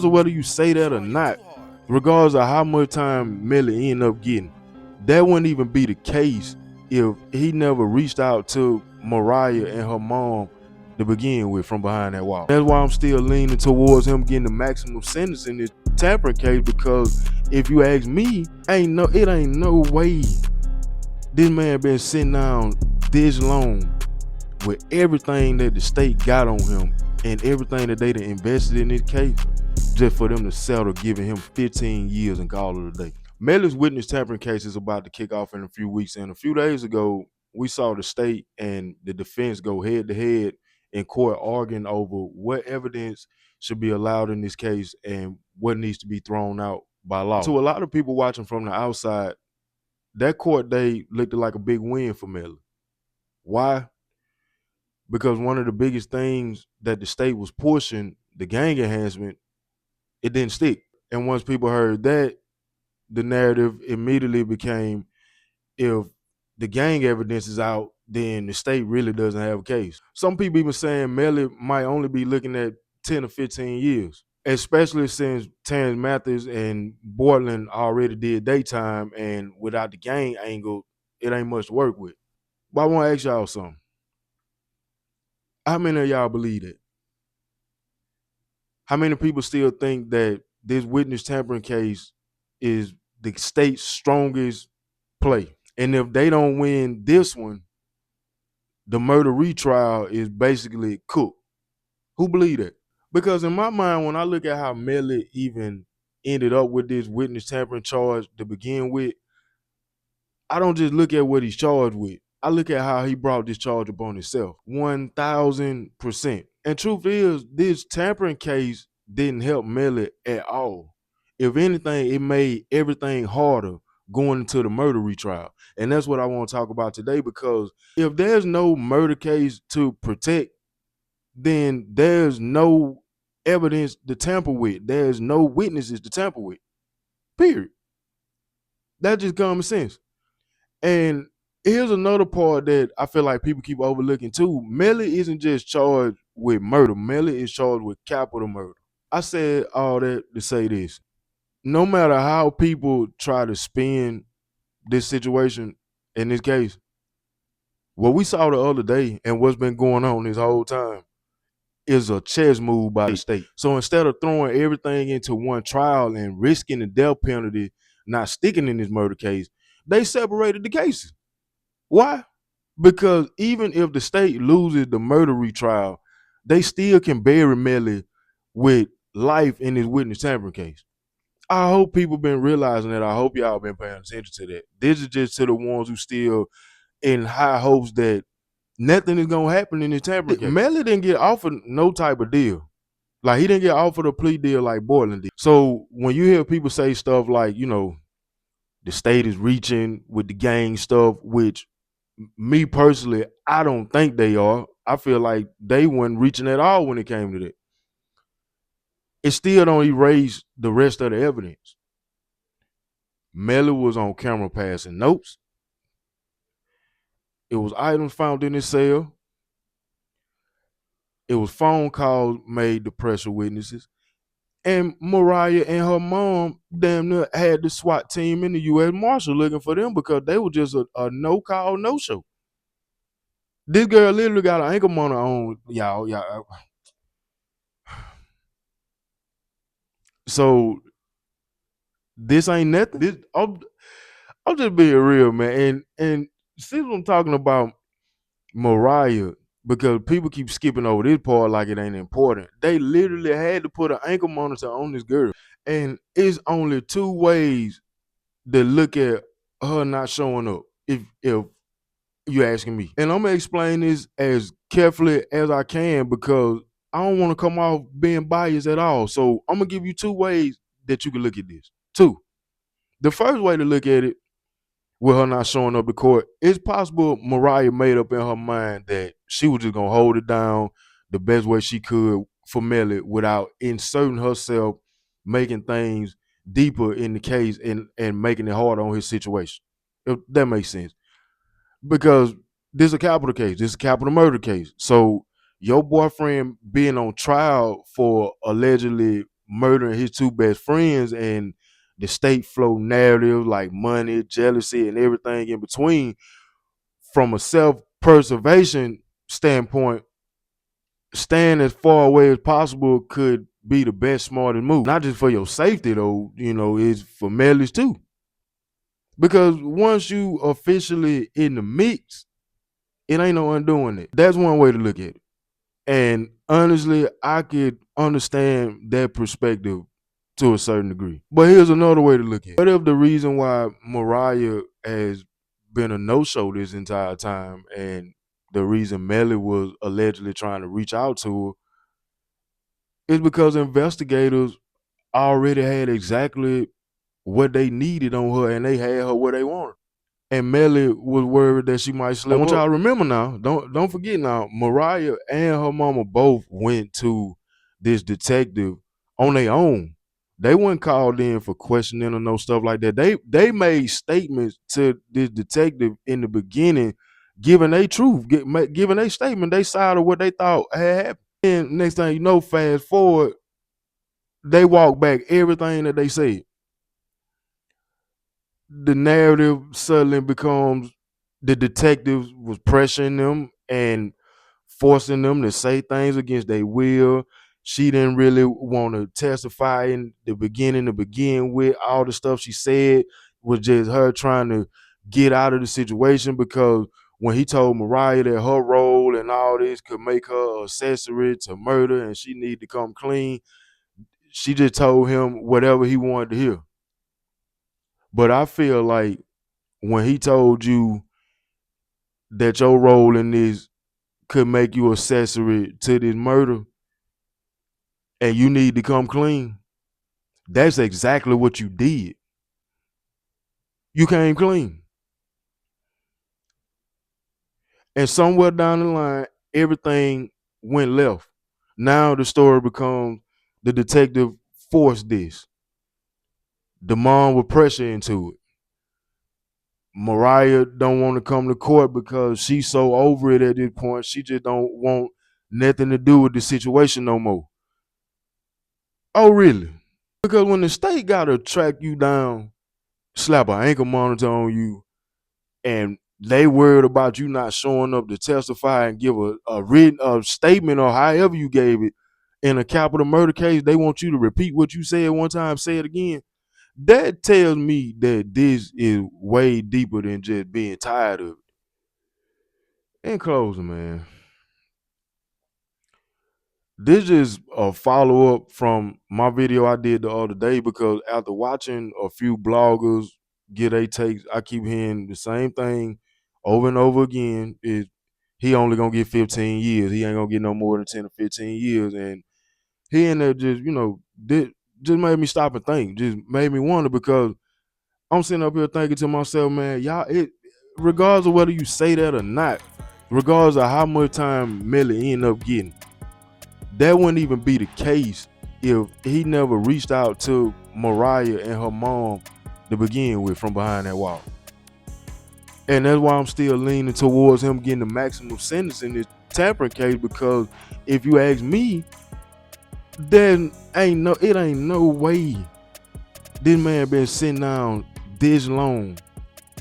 of whether you say that or not, regardless of how much time Melly ended up getting, that wouldn't even be the case if he never reached out to Mariah and her mom to begin with from behind that wall. That's why I'm still leaning towards him getting the maximum sentence in this tampering case, because if you ask me, it ain't no way this man been sitting down this long with everything that the state got on him and everything that they done invested in this case, just for them to settle giving him 15 years and call it a day. Melly's witness tampering case is about to kick off in a few weeks, and a few days ago, we saw the state and the defense go head to head in court arguing over what evidence should be allowed in this case and what needs to be thrown out by law. To a lot of people watching from the outside, that court day looked like a big win for Melly. Why? Because one of the biggest things that the state was pushing, the gang enhancement, it didn't stick. And once people heard that, the narrative immediately became, if the gang evidence is out, then the state really doesn't have a case. Some people even saying Melly might only be looking at 10 or 15 years, especially since Terrence Mathis and Borland already did daytime, and without the gang angle, it ain't much to work with. But I want to ask y'all something. How many of y'all believe that? How many people still think that this witness tampering case is the state's strongest play? And if they don't win this one, the murder retrial is basically cooked. Who believe that? Because in my mind, when I look at how Melly even ended up with this witness tampering charge to begin with, I don't just look at what he's charged with. I look at how he brought this charge upon himself. 1,000%. And truth is, this tampering case didn't help Melly at all. If anything, it made everything harder going into the murder retrial. And that's what I want to talk about today, because if there's no murder case to protect, then there's no evidence to tamper with. There's no witnesses to tamper with. Period. That's just common sense. And here's another part that I feel like people keep overlooking too. Melly isn't just charged with murder. Melly is charged with capital murder. I said all that to say this. No matter how people try to spin this situation in this case, what we saw the other day and what's been going on this whole time is a chess move by the state. So instead of throwing everything into one trial and risking the death penalty not sticking in this murder case, they separated the cases. Why? Because even if the state loses the murder retrial, they still can bury Melly with life in his witness tampering case. I hope people been realizing that. I hope y'all been paying attention to that. This is just to the ones who still in high hopes that nothing is gonna happen in this tampering case. Melly didn't get offered no type of deal. Like, he didn't get offered a plea deal like Borland did. So when you hear people say stuff like, the state is reaching with the gang stuff, which me personally, I don't think they are. I feel like they weren't reaching at all when it came to that. It still don't erase the rest of the evidence. Melly was on camera passing notes. It was items found in his cell. It was phone calls made to pressure witnesses. And Mariah and her mom damn near had the SWAT team in the U.S. Marshal looking for them because they were just a no-call, no-show. This girl literally got an ankle monitor on, y'all. So this ain't nothing. I'm just being real, man. And since I'm talking about Mariah, because people keep skipping over this part like it ain't important, they literally had to put an ankle monitor on this girl. And it's only two ways to look at her not showing up, if you're asking me. And I'm gonna explain this as carefully as I can because I don't want to come off being biased at all. So I'm gonna give you two ways that you can look at this. Two. The first way to look at it, with her not showing up to court, it's possible Mariah made up in her mind that she was just gonna hold it down the best way she could for Melly without inserting herself, making things deeper in the case and making it harder on his situation. If that makes sense. Because this is a capital case, this is a capital murder case. So your boyfriend being on trial for allegedly murdering his two best friends, and the state flow narrative like money, jealousy, and everything in between. From a self-preservation standpoint, staying as far away as possible could be the best, smartest move. Not just for your safety though, it's for Melly's too. Because once you officially in the mix, it ain't no undoing it. That's one way to look at it. And honestly, I could understand that perspective to a certain degree. But here's another way to look at it. What if the reason why Mariah has been a no-show this entire time, and the reason Melly was allegedly trying to reach out to her, is because investigators already had exactly what they needed on her, and they had her where they wanted. And Melly was worried that she might slip up. I want y'all to remember now, don't forget now, Mariah and her mama both went to this detective on their own. They weren't called in for questioning or no stuff like that. They made statements to this detective in the beginning, giving their truth, giving their statement, they side of what they thought had happened. And next thing you know, fast forward, they walk back everything that they said. The narrative suddenly becomes the detectives was pressuring them and forcing them to say things against their will. She didn't really want to testify in the beginning to begin with. All the stuff she said was just her trying to get out of the situation, because when he told Mariah that her role and all this could make her accessory to murder and she needed to come clean, she just told him whatever he wanted to hear. But I feel like when he told you that your role in this could make you accessory to this murder and you need to come clean, that's exactly what you did. You came clean. And somewhere down the line, everything went left. Now the story becomes the detective forced this. The mom would pressure into it. Mariah don't want to come to court because she's so over it at this point. She just don't want nothing to do with the situation no more. Oh, really? Because when the state got to track you down, slap an ankle monitor on you, and they worried about you not showing up to testify and give a written statement or however you gave it in a capital murder case, they want you to repeat what you said one time, say it again. That tells me that this is way deeper than just being tired of it. In closing, man, this is a follow-up from my video I did the other day, because after watching a few bloggers get their takes, I keep hearing the same thing over and over again, is he only gonna get 15 years. He ain't gonna get no more than 10 or 15 years. And he in there just, just made me stop and think, just made me wonder, because I'm sitting up here thinking to myself, man, regardless of whether you say that or not, regardless of how much time Melly end up getting, that wouldn't even be the case if he never reached out to Mariah and her mom to begin with from behind that wall. And that's why I'm still leaning towards him getting the maximum sentence in this tampering case, because if you ask me, then it ain't no way this man been sitting down this long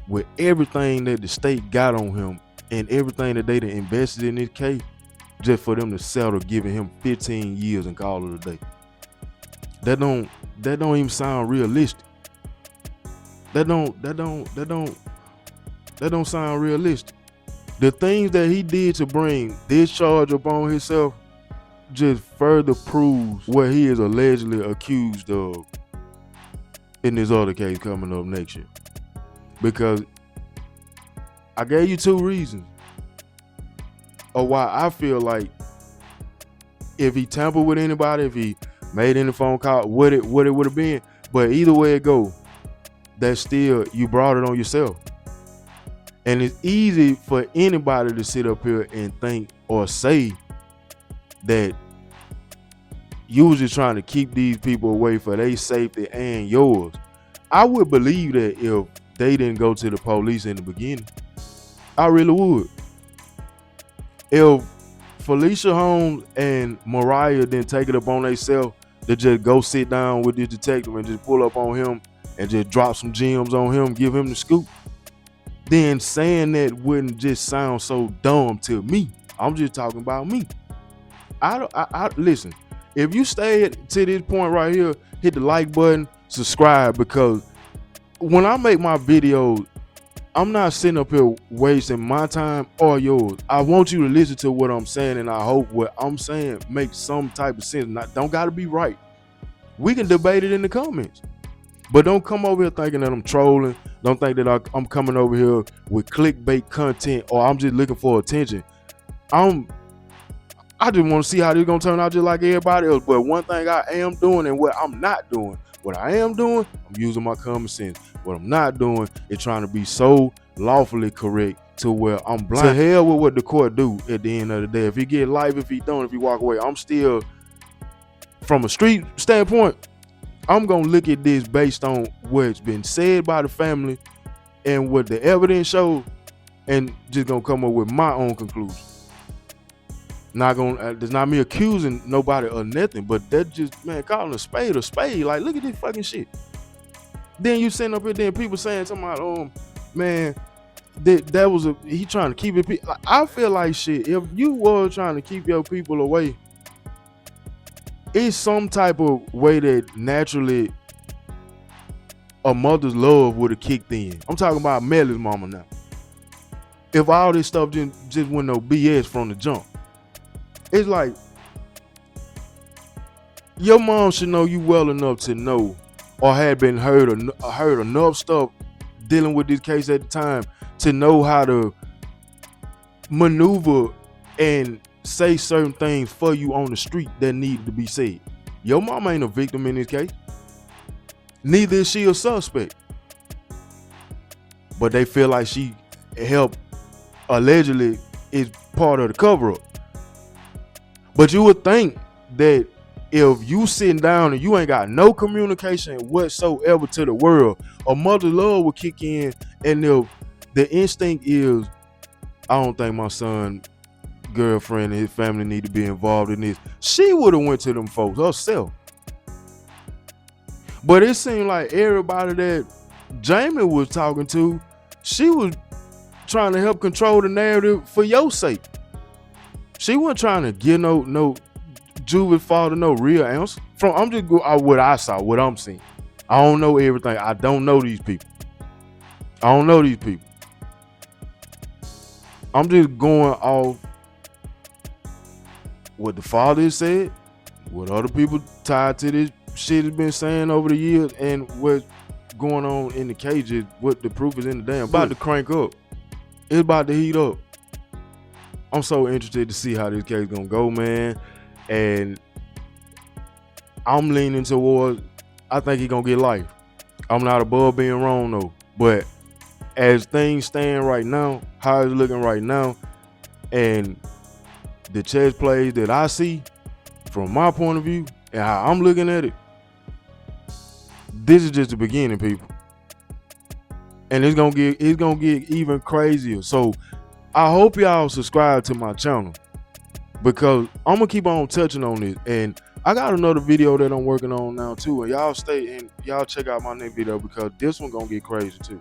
with everything that the state got on him and everything that they done invested in this case, just for them to settle giving him 15 years and call it a day. That don't even sound realistic. That don't sound realistic. The things that he did to bring this charge upon himself just further proves what he is allegedly accused of in this other case coming up next year. Because I gave you two reasons of why I feel like if he tampered with anybody, if he made any phone call, what it would have been. But either way it go, that's still, you brought it on yourself. And it's easy for anybody to sit up here and think or say that you was just trying to keep these people away for their safety and yours. I would believe that if they didn't go to the police in the beginning. I really would. If Felicia Holmes and Mariah didn't take it upon themselves to just go sit down with this detective and just pull up on him and just drop some gems on him, give him the scoop, then saying that wouldn't just sound so dumb to me. I'm just talking about me. I listen, if you stay to this point right here, hit the like button, subscribe, because when I make my videos, I'm not sitting up here wasting my time or yours. I want you to listen to what I'm saying, and I hope what I'm saying makes some type of sense. Don't gotta be right. We can debate it in the comments. But don't come over here thinking that I'm trolling. Don't think that I'm coming over here with clickbait content or I'm just looking for attention. I just want to see how this is gonna turn out just like everybody else. But one thing I am doing and what I'm not doing, what I am doing, I'm using my common sense. What I'm not doing is trying to be so lawfully correct to where I'm blind. To hell with what the court do at the end of the day. If he get life, if he don't, if he walk away, I'm still, from a street standpoint, I'm gonna look at this based on what's been said by the family and what the evidence shows, and just gonna come up with my own conclusion. Not gonna, there's not me accusing nobody of nothing, but that just, man, calling a spade. Like, look at this fucking shit. Then you sitting up here, then people saying something like, man, that was he trying to keep it. Like, I feel like shit. If you were trying to keep your people away, it's some type of way that naturally a mother's love would have kicked in. I'm talking about Melly's mama now. If all this stuff just went no BS from the jump, it's like your mom should know you well enough to know, or had been heard enough stuff dealing with this case at the time to know how to maneuver and say certain things for you on the street that needed to be said. Your mama ain't a victim in this case. Neither is she a suspect. But they feel like she helped, allegedly, is part of the cover-up. But you would think that if you sitting down and you ain't got no communication whatsoever to the world, a mother's love will kick in, and if the instinct is, I don't think my son, girlfriend, and his family need to be involved in this, she would have went to them folks herself. But it seemed like everybody that Jamie was talking to, she was trying to help control the narrative for your sake. She wasn't trying to get no Juvie father no real answer. I'm just going what I saw, what I'm seeing. I don't know everything. I don't know these people. I'm just going off what the father has said, what other people tied to this shit has been saying over the years, and what's going on in the cages, what the proof is in the damn. About to crank up. It's about to heat up. I'm so interested to see how this case gonna go, man. And I'm leaning towards, I think he gonna get life. I'm not above being wrong though. But as things stand right now, how it's looking right now, and the chess plays that I see from my point of view and how I'm looking at it, this is just the beginning, people. And it's gonna get even crazier. So I hope y'all subscribe to my channel, because I'm gonna keep on touching on this. And I got another video that I'm working on now too. And y'all stay and y'all check out my next video, because this one gonna get crazy too.